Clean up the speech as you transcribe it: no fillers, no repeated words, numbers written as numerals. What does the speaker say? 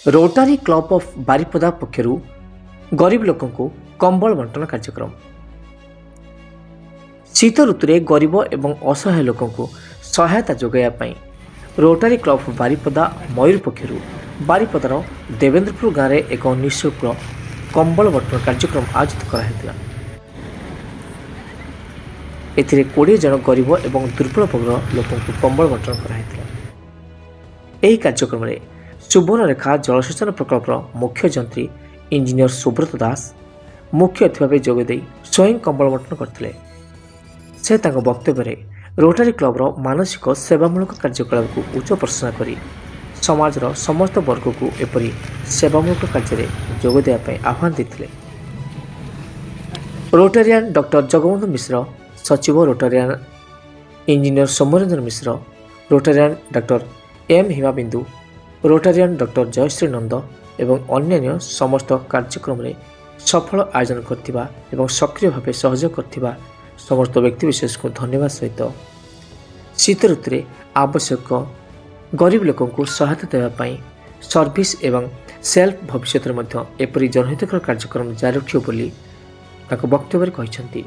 रोटारी club of Baripada पक्षरु गरीब लोकों को कंबल बंटन कार्यक्रम। शीत ऋतु गरीब एवं असहाय लोकों को सहायता जोगाइवाई रोटारी क्लब ऑफ बारिपदा मयूर पक्षरु बारिपदार देवेंद्रपुर गाँव में एक निःशुल्क कंबल बंटन कार्यक्रम आयोजित कराइला। एथिरे 20 जन गरीब एवं दुर्बल वर्ग लोकों को कंबल बंटन कराइला। ଏହି କାର୍ଯ୍ୟକ୍ରମରେ ସୁବର୍ଣ୍ଣରେଖା ଜଳସେଚନ ପ୍ରକଳ୍ପର ମୁଖ୍ୟ ଯନ୍ତ୍ରୀ ଇଞ୍ଜିନିୟର ସୁବ୍ରତ ଦାସ ମୁଖ୍ୟ ଅତିଥି ଭାବେ ଯୋଗଦେଇ ସ୍ୱୟଂ କମ୍ବଳ ବଣ୍ଟନ କରିଥିଲେ। ସେ ତାଙ୍କ ବକ୍ତବ୍ୟରେ ରୋଟାରୀ କ୍ଲବର ମାନସିକ ସେବାମୂଳକ କାର୍ଯ୍ୟକଳାପକୁ ଉଚ୍ଚ ପ୍ରଶଂସା କରି ସମାଜର ସମସ୍ତ ବର୍ଗକୁ ଏପରି ସେବାମୂଳକ କାର୍ଯ୍ୟରେ ଯୋଗ ଦେବା ପାଇଁ ଆହ୍ୱାନ ଦେଇଥିଲେ। ରୋଟାରିଆନ୍ ଡକ୍ଟର ଜଗବନ୍ଧୁ ମିଶ୍ର, ସଚିବ Rotarian engineer Soumyaranjan Mishra, Rotarian doctor M Himabindu, Rotarian doctor Jayashree Nanda एवं अन्य समस्त कार्यक्रम में सफल आयोजन करथिबा एवं सक्रिय भाव सहयोग करथिबा समस्त व्यक्तिविशेष को धन्यवाद सहित शीत ऋतु आवश्यक गरीब लोकों को सहायता देवाई सर्विस एवं सेल्फ भविष्य में एपरी जनहितकर कार्यक्रम जारी रखियो बोली वक्तव्य कहते।